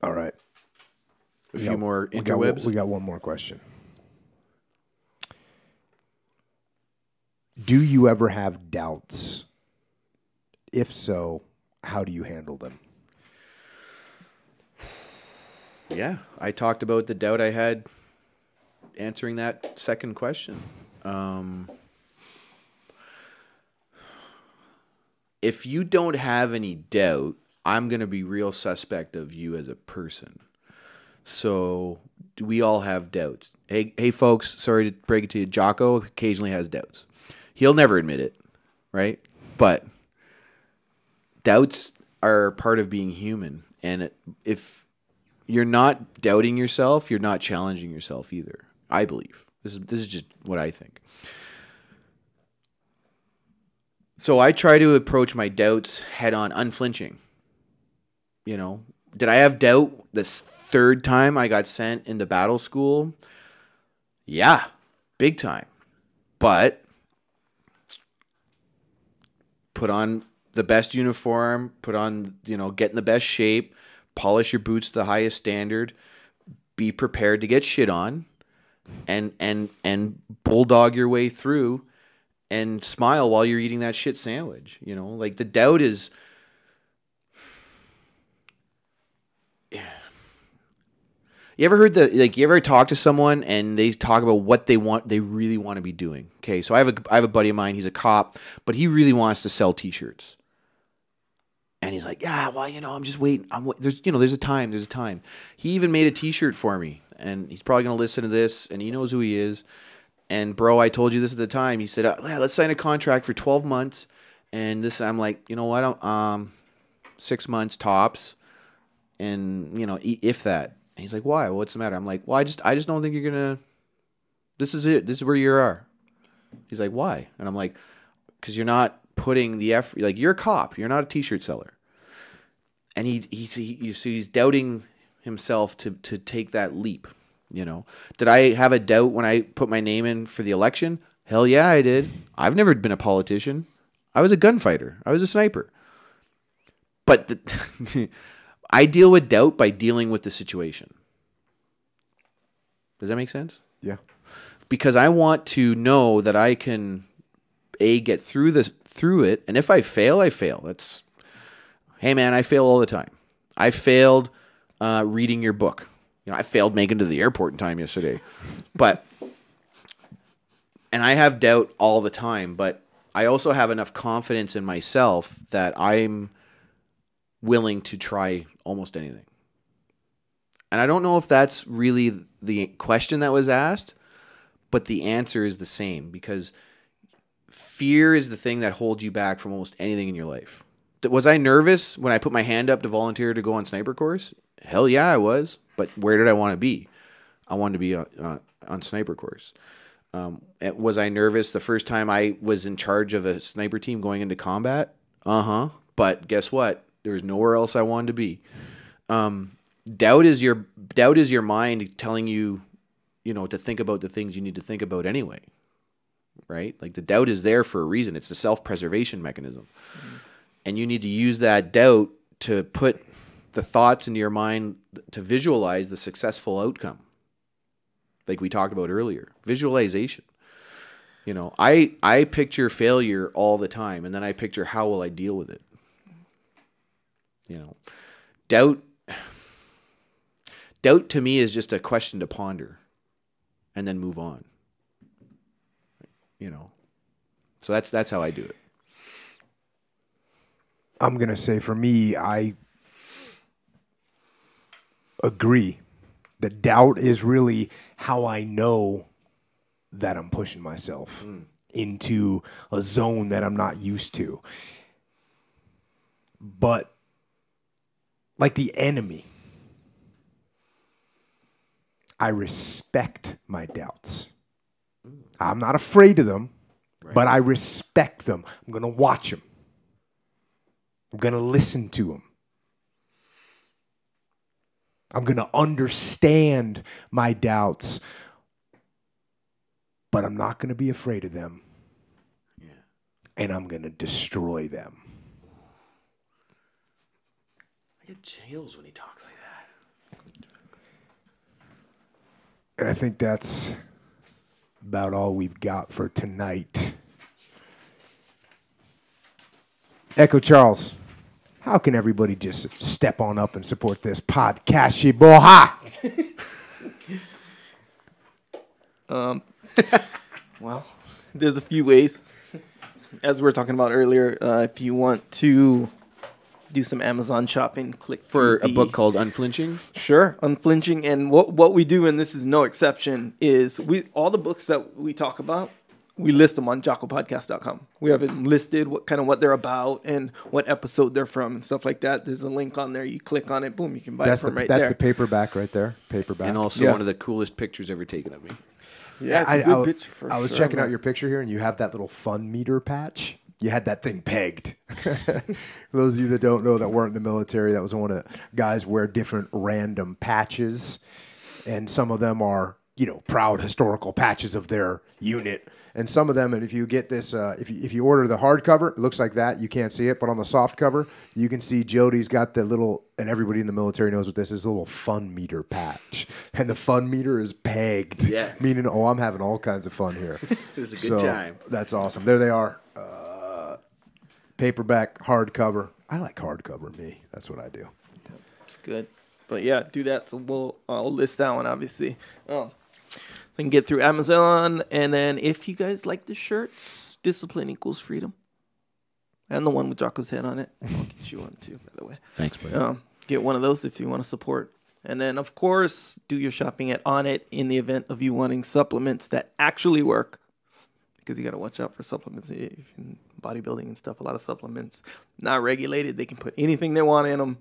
All right. A few more interwebs. We got one more question. Do you ever have doubts? If so, how do you handle them? Yeah, I talked about the doubt I had answering that second question. If you don't have any doubt, I'm going to be real suspect of you as a person. So we all have doubts. Hey, folks, sorry to break it to you. Jocko occasionally has doubts. He'll never admit it, right? But doubts are part of being human. And if you're not doubting yourself, you're not challenging yourself either, I believe. This is just what I think. So I try to approach my doubts head on, unflinching. You know, did I have doubt this third time I got sent into battle school? Yeah, big time. But put on the best uniform, get in the best shape, polish your boots to the highest standard, be prepared to get shit on, and bulldog your way through and smile while you're eating that shit sandwich. You know, like the doubt is... You ever heard you ever talk to someone and they talk about what they really want to be doing? Okay, so I have a buddy of mine, he's a cop, but he really wants to sell t-shirts. And he's like, yeah, well, I'm just waiting. There's a time. He even made a t-shirt for me, and he's probably going to listen to this, and he knows who he is. And bro, I told you this at the time. He said, yeah, let's sign a contract for 12 months. And I'm like, you know what? 6 months tops. And, if that. And he's like, why? What's the matter? I'm like, well, I just don't think you're going to, this is it. This is where you are. He's like, why? And I'm like, because you're not putting the effort, like you're a cop. You're not a t-shirt seller. And he's doubting himself to take that leap. Did I have a doubt when I put my name in for the election? Hell yeah, I did. I've never been a politician. I was a gunfighter. I was a sniper. But I deal with doubt by dealing with the situation. Does that make sense? Yeah. Because I want to know that I can get through it, and if I fail, I fail. Hey man, I fail all the time. I failed reading your book. I failed making it to the airport in time yesterday. And I have doubt all the time, but I also have enough confidence in myself that I'm willing to try almost anything. And I don't know if that's really the question that was asked, but the answer is the same, because fear is the thing that holds you back from almost anything in your life. Was I nervous when I put my hand up to volunteer to go on sniper course? Hell yeah, I was. But where did I want to be? I wanted to be on sniper course. Was I nervous the first time I was in charge of a sniper team going into combat? But guess what? There's nowhere else I wanted to be. Doubt is your mind telling you, to think about the things you need to think about anyway. Right? Like the doubt is there for a reason. It's the self-preservation mechanism. Mm-hmm. And you need to use that doubt to put the thoughts into your mind to visualize the successful outcome. Like we talked about earlier. Visualization. I picture failure all the time, and then I picture how will I deal with it. Doubt to me is just a question to ponder and then move on. So that's how I do it. I'm going to say for me, I agree that doubt is really how I know that I'm pushing myself into a zone that I'm not used to. But like the enemy, I respect my doubts. I'm not afraid of them, right, but I respect them. I'm going to watch them. I'm going to listen to them. I'm going to understand my doubts, but I'm not going to be afraid of them. Yeah. And I'm going to destroy them. I get chills when he talks like that. And I think that's about all we've got for tonight. Echo Charles, how can everybody just step on up and support this podcast, boha? Well, there's a few ways. As we were talking about earlier, if you want to do some Amazon shopping, click For through a book called Unflinching? Sure, Unflinching. And what we do, and this is no exception, is all the books that we talk about, we list them on jockopodcast.com. We have it listed, what they're about and what episode they're from and stuff like that. There's a link on there. You click on it, boom, you can buy it from right there. That's the paperback right there. Paperback. And also one of the coolest pictures ever taken of me. Yeah, it's a good picture for I was checking out your picture here, and you have that little fun meter patch. You had that thing pegged. For those of you that don't know that weren't in the military, that was one of the guys wear different random patches, and some of them are, proud historical patches of their unit. And some of them, and if you get this, if you order the hardcover, it looks like that. You can't see it, but on the soft cover, you can see Jody's got the little, and everybody in the military knows what this is, a little fun meter patch. And the fun meter is pegged, meaning, I'm having all kinds of fun here. It's a good time. That's awesome. There they are. Paperback, hardcover. I like hardcover, me. That's what I do. It's good. But yeah, do that. So I'll list that one, obviously. I can get through Amazon. And then if you guys like the shirts, Discipline Equals Freedom. And the one with Jocko's head on it. I'll get you one too, by the way. Thanks, buddy. Get one of those if you want to support. And then, of course, do your shopping at On It in the event of you wanting supplements that actually work. Because you got to watch out for supplements in bodybuilding and stuff. A lot of supplements not regulated. They can put anything they want in them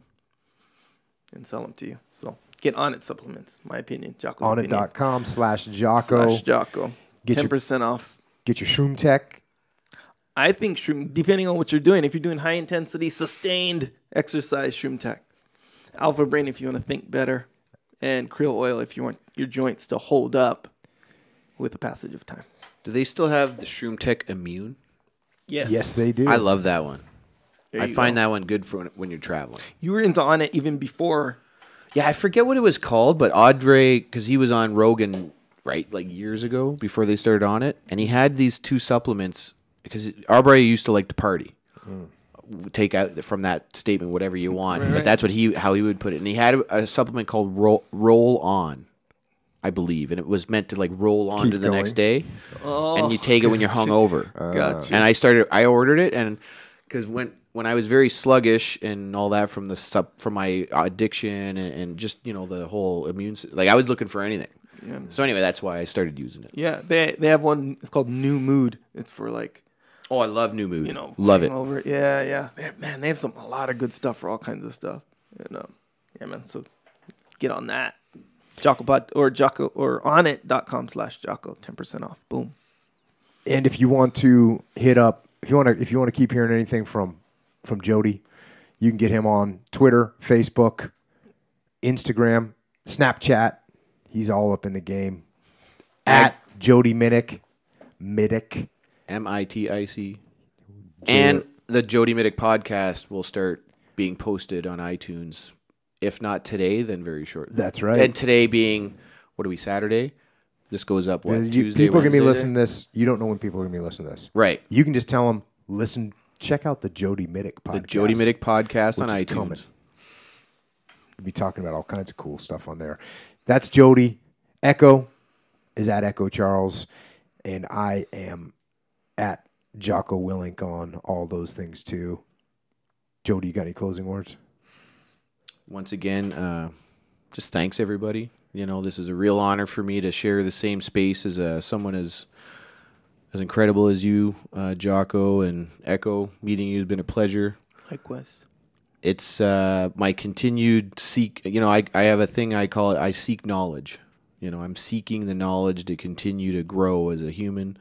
and sell them to you. So get On It supplements, my opinion. Onit.com/Jocko. /Jocko. Get 10% off. Get your Shroom Tech. I think Shroom, depending on what you're doing, if you're doing high intensity, sustained exercise, Shroom Tech. Alpha Brain if you want to think better. And Krill Oil if you want your joints to hold up with the passage of time. Do they still have the Shroom Tech Immune? Yes. Yes, they do. I love that one. There I you find go. that one good for when you're traveling. You were into On It even before. Yeah, I forget what it was called, but Audrey, because he was on Rogan, right, like years ago before they started on it, and he had these two supplements because Aubrey used to like to party. Take out from that statement whatever you want, but that's what how he would put it. And he had a supplement called Roll On, I believe, and it was meant to like roll on Keep to the going. next day, and you take it when you're hungover. Gotcha. And I ordered it, and because when I was very sluggish and all that from my addiction and just the whole immune system, like I was looking for anything. Yeah. So anyway, that's why I started using it. Yeah, they have one. It's called New Mood. It's for like, Oh, I love New Mood. Love it. Over. Yeah. They have a lot of good stuff for all kinds of stuff. And yeah, man. So get on that. Jockopod or onit.com/Jocko, 10% off. Boom. And if you want to hit up, if you want to keep hearing anything from Jody, you can get him on Twitter, Facebook, Instagram, Snapchat. He's all up in the game. At Jody Middick. MITIC. And the Jody Middick podcast will start being posted on iTunes. If not today, then very shortly. That's right. And today being, what are we, Saturday? This goes up, Tuesday, people are going to be Wednesday? listening to this. You don't know when people are going to be listening to this. Right. You can just tell them, listen, check out the Jody Middick podcast. The Jody Middick podcast on which is iTunes. coming. We'll be talking about all kinds of cool stuff on there. That's Jody. Echo is at Echo Charles. And I am at Jocko Willink on all those things too. Jody, you got any closing words? Once again, just thanks everybody. This is a real honor for me to share the same space as someone as incredible as you, Jocko and Echo. Meeting you has been a pleasure. Likewise. It's my continued seek. I have a thing I call it. I seek knowledge. I'm seeking the knowledge to continue to grow as a human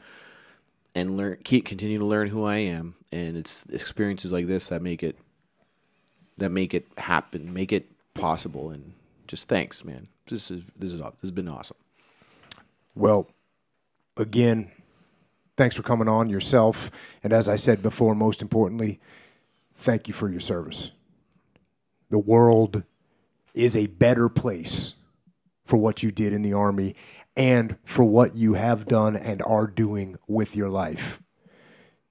and continue to learn who I am. And it's experiences like this that make it happen, make it possible. And just thanks, man. This has been awesome. Well, again, thanks for coming on yourself. And as I said before, most importantly, thank you for your service. The world is a better place for what you did in the Army, and for what you have done and are doing with your life.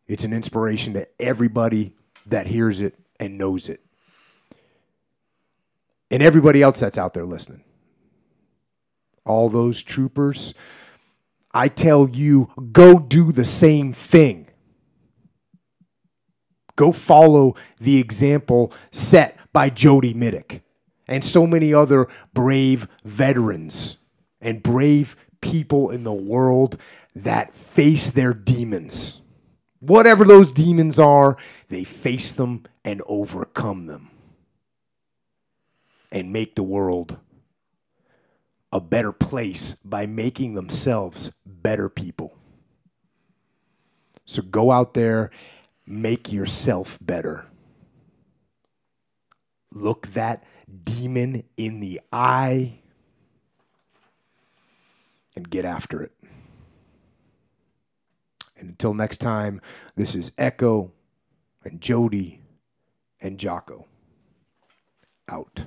It's an inspiration to everybody that hears it and knows it. And everybody else that's out there listening. All those troopers, I tell you, go do the same thing. Go follow the example set by Jody Middick and so many other brave veterans and brave people in the world that face their demons. Whatever those demons are, they face them and overcome them and make the world a better place by making themselves better people. So go out there, make yourself better. Look that demon in the eye and get after it. And until next time, this is Echo and Jody and Jocko out.